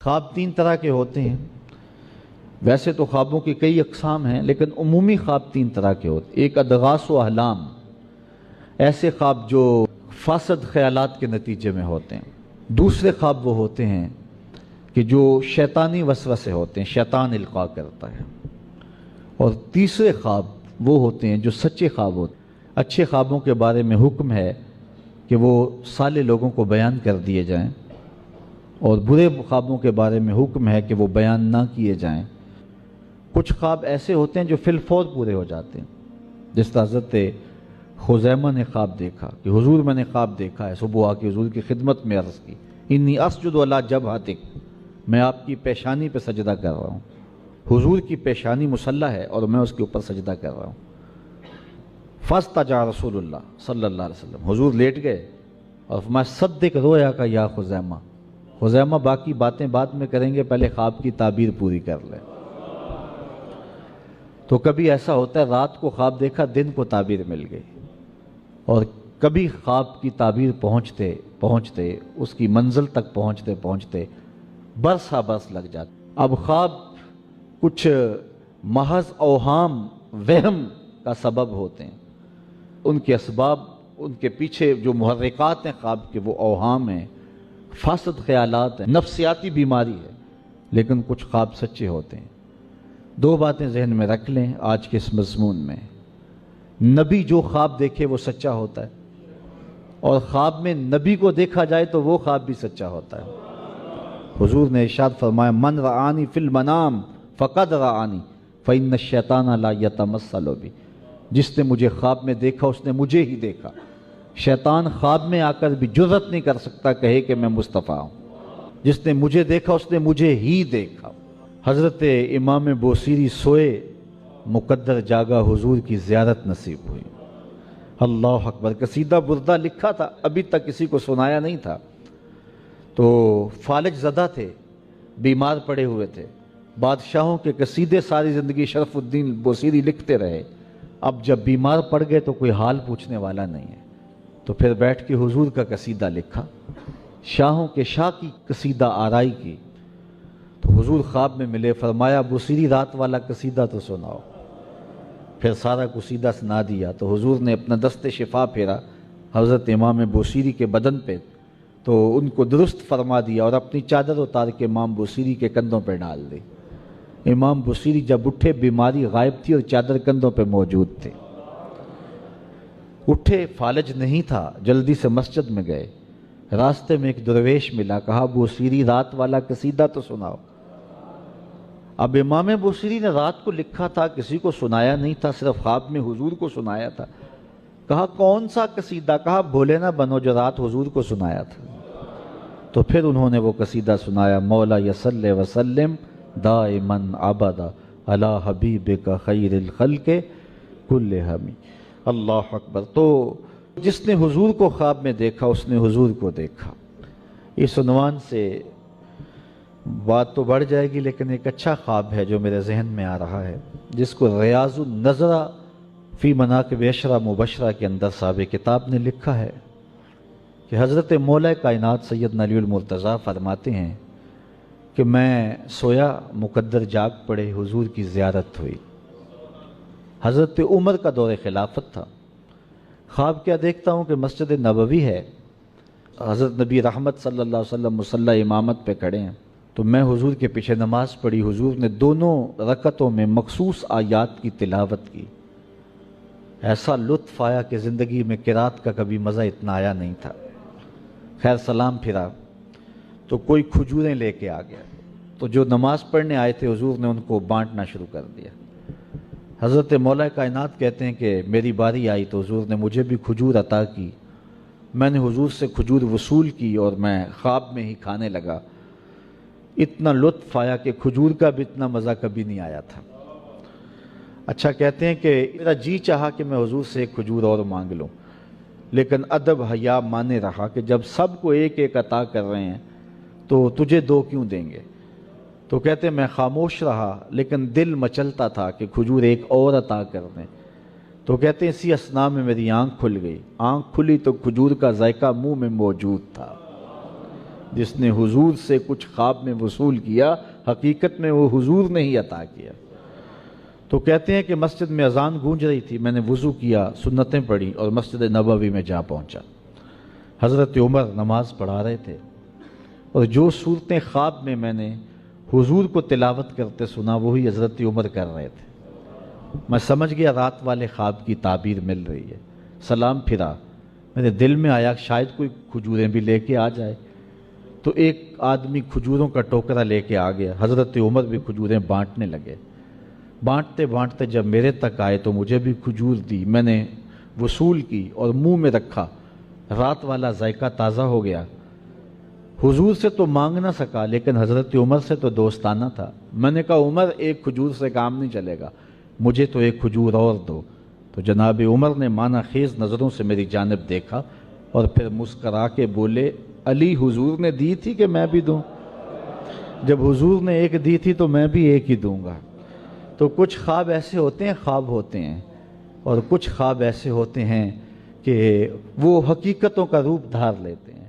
خواب تین طرح کے ہوتے ہیں۔ ویسے تو خوابوں کی کئی اقسام ہیں، لیکن عمومی خواب تین طرح کے ہوتے ہیں۔ ایک ادغاث و احلام، ایسے خواب جو فاسد خیالات کے نتیجے میں ہوتے ہیں۔ دوسرے خواب وہ ہوتے ہیں کہ جو شیطانی وسوسے ہوتے ہیں، شیطان القاء کرتا ہے۔ اور تیسرے خواب وہ ہوتے ہیں جو سچے خواب ہوتے ہیں۔ اچھے خوابوں کے بارے میں حکم ہے کہ وہ صالح لوگوں کو بیان کر دیے جائیں، اور برے خوابوں کے بارے میں حکم ہے کہ وہ بیان نہ کیے جائیں۔ کچھ خواب ایسے ہوتے ہیں جو فی الفور پورے ہو جاتے ہیں، جس طرح حضرت خزیمہ نے خواب دیکھا کہ حضور میں نے خواب دیکھا ہے، صبح آ کے حضور کی خدمت میں عرض کی انی اسجد علی جبہتک، میں آپ کی پیشانی پہ سجدہ کر رہا ہوں۔ حضور کی پیشانی مصلی ہے اور میں اس کے اوپر سجدہ کر رہا ہوں۔ فاستجاب رسول اللہ صلی اللہ علیہ وسلم، حضور لیٹ گئے اور فرمایا صدق رویا کا یا خزیمہ، خزیمہ باقی باتیں بعد میں کریں گے، پہلے خواب کی تعبیر پوری کر لیں۔ تو کبھی ایسا ہوتا ہے رات کو خواب دیکھا، دن کو تعبیر مل گئی، اور کبھی خواب کی تعبیر پہنچتے پہنچتے اس کی منزل تک پہنچتے پہنچتے برسا برس لگ جاتا۔ اب خواب کچھ محض اوہام وہم کا سبب ہوتے ہیں، ان کے اسباب، ان کے پیچھے جو محرکات ہیں خواب کے وہ اوہام ہیں، فاسد خیالات ہیں، نفسیاتی بیماری ہے، لیکن کچھ خواب سچے ہوتے ہیں۔ دو باتیں ذہن میں رکھ لیں آج کے اس مضمون میں۔ نبی جو خواب دیکھے وہ سچا ہوتا ہے، اور خواب میں نبی کو دیکھا جائے تو وہ خواب بھی سچا ہوتا ہے۔ حضور نے ارشاد فرمایا من رآنی فی المنام فقد رآنی فإن الشیطان لا یتمثل بی، جس نے مجھے خواب میں دیکھا اس نے مجھے ہی دیکھا۔ شیطان خواب میں آ کر بھی جرأت نہیں کر سکتا کہے کہ میں مصطفیٰ ہوں۔ جس نے مجھے دیکھا اس نے مجھے ہی دیکھا۔ حضرت امام بوصیری سوئے، مقدر جاگا، حضور کی زیارت نصیب ہوئی۔ اللہ اکبر۔ قصیدہ بردہ لکھا تھا، ابھی تک کسی کو سنایا نہیں تھا، تو فالج زدہ تھے، بیمار پڑے ہوئے تھے۔ بادشاہوں کے قصیدے ساری زندگی شرف الدین بوصیری لکھتے رہے، اب جب بیمار پڑ گئے تو کوئی حال پوچھنے والا نہیں ہے، تو پھر بیٹھ کے حضور کا قصیدہ لکھا، شاہوں کے شاہ کی قصیدہ آرائی کی۔ تو حضور خواب میں ملے، فرمایا بوصیری رات والا قصیدہ تو سناؤ۔ پھر سارا قصیدہ سنا دیا، تو حضور نے اپنا دست شفا پھیرا حضرت امام بوصیری کے بدن پہ، تو ان کو درست فرما دیا اور اپنی چادر اتار کے امام بوصیری کے کندھوں پہ ڈال دی۔ امام بوصیری جب اٹھے بیماری غائب تھی اور چادر کندھوں پہ موجود تھی۔ اٹھے، فالج نہیں تھا، جلدی سے مسجد میں گئے، راستے میں ایک درویش ملا، کہا بوصیری رات والا قصیدہ تو سناؤ۔ اب امام بوصیری نے رات کو لکھا تھا، کسی کو سنایا نہیں تھا، صرف خواب میں حضور کو سنایا تھا۔ کہا کون سا قصیدہ؟ کہا بھولے نہ بنو جو رات حضور کو سنایا تھا۔ تو پھر انہوں نے وہ قصیدہ سنایا، مولا یصلی وسلم دائماً ابدا علی حبیبک خیر الخلق کلہم۔ اللہ اکبر۔ تو جس نے حضور کو خواب میں دیکھا اس نے حضور کو دیکھا۔ اس عنوان سے بات تو بڑھ جائے گی، لیکن ایک اچھا خواب ہے جو میرے ذہن میں آ رہا ہے، جس کو ریاض النظرہ فی مناقب عشرہ مبشرہ کے اندر صاحب کتاب نے لکھا ہے کہ حضرت مولا کائنات سیدنا علی المرتضیٰ فرماتے ہیں کہ میں سویا، مقدر جاگ پڑے، حضور کی زیارت ہوئی۔ حضرت عمر کا دور خلافت تھا۔ خواب کیا دیکھتا ہوں کہ مسجد نبوی ہے، حضرت نبی رحمت صلی اللہ علیہ وسلم مصلی امامت پہ کھڑے ہیں، تو میں حضور کے پیچھے نماز پڑھی، حضور نے دونوں رکعتوں میں مخصوص آیات کی تلاوت کی۔ ایسا لطف آیا کہ زندگی میں قرات کا کبھی مزہ اتنا آیا نہیں تھا۔ خیر سلام پھرا تو کوئی کھجوریں لے کے آ گیا، تو جو نماز پڑھنے آئے تھے حضور نے ان کو بانٹنا شروع کر دیا۔ حضرت مولا کائنات کہتے ہیں کہ میری باری آئی تو حضور نے مجھے بھی کھجور عطا کی، میں نے حضور سے کھجور وصول کی اور میں خواب میں ہی کھانے لگا۔ اتنا لطف آیا کہ کھجور کا بھی اتنا مزہ کبھی نہیں آیا تھا۔ اچھا کہتے ہیں کہ میرا جی چاہا کہ میں حضور سے ایک کھجور اور مانگ لوں، لیکن ادب حیا مانے رہا کہ جب سب کو ایک ایک عطا کر رہے ہیں تو تجھے دو کیوں دیں گے؟ تو کہتے ہیں میں خاموش رہا، لیکن دل مچلتا تھا کہ کھجور ایک اور عطا کر دیں۔ تو کہتے ہیں اسی اثناء میں میری آنکھ کھل گئی، آنکھ کھلی تو کھجور کا ذائقہ منہ میں موجود تھا۔ جس نے حضور سے کچھ خواب میں وصول کیا حقیقت میں وہ حضور نے ہی عطا کیا۔ تو کہتے ہیں کہ مسجد میں اذان گونج رہی تھی، میں نے وضو کیا، سنتیں پڑھی اور مسجد نبوی میں جا پہنچا۔ حضرت عمر نماز پڑھا رہے تھے اور جو صورتیں خواب میں نے حضور کو تلاوت کرتے سنا وہی حضرت عمر کر رہے تھے۔ میں سمجھ گیا رات والے خواب کی تعبیر مل رہی ہے۔ سلام پھرا، میرے دل میں آیا شاید کوئی کھجوریں بھی لے کے آ جائے، تو ایک آدمی کھجوروں کا ٹوکرا لے کے آ گیا۔ حضرت عمر بھی کھجوریں بانٹنے لگے۔ بانٹتے بانٹتے جب میرے تک آئے تو مجھے بھی کھجور دی، میں نے وصول کی اور منہ میں رکھا، رات والا ذائقہ تازہ ہو گیا۔ حضور سے تو مانگ نہ سکا لیکن حضرت عمر سے تو دوستانہ تھا۔ میں نے کہا عمر ایک کھجور سے کام نہیں چلے گا، مجھے تو ایک کھجور اور دو۔ تو جناب عمر نے معنی خیز نظروں سے میری جانب دیکھا اور پھر مسکرا کے بولے علی حضور نے دی تھی کہ میں بھی دوں؟ جب حضور نے ایک دی تھی تو میں بھی ایک ہی دوں گا۔ تو کچھ خواب ایسے ہوتے ہیں، خواب ہوتے ہیں، اور کچھ خواب ایسے ہوتے ہیں کہ وہ حقیقتوں کا روپ دھار لیتے ہیں۔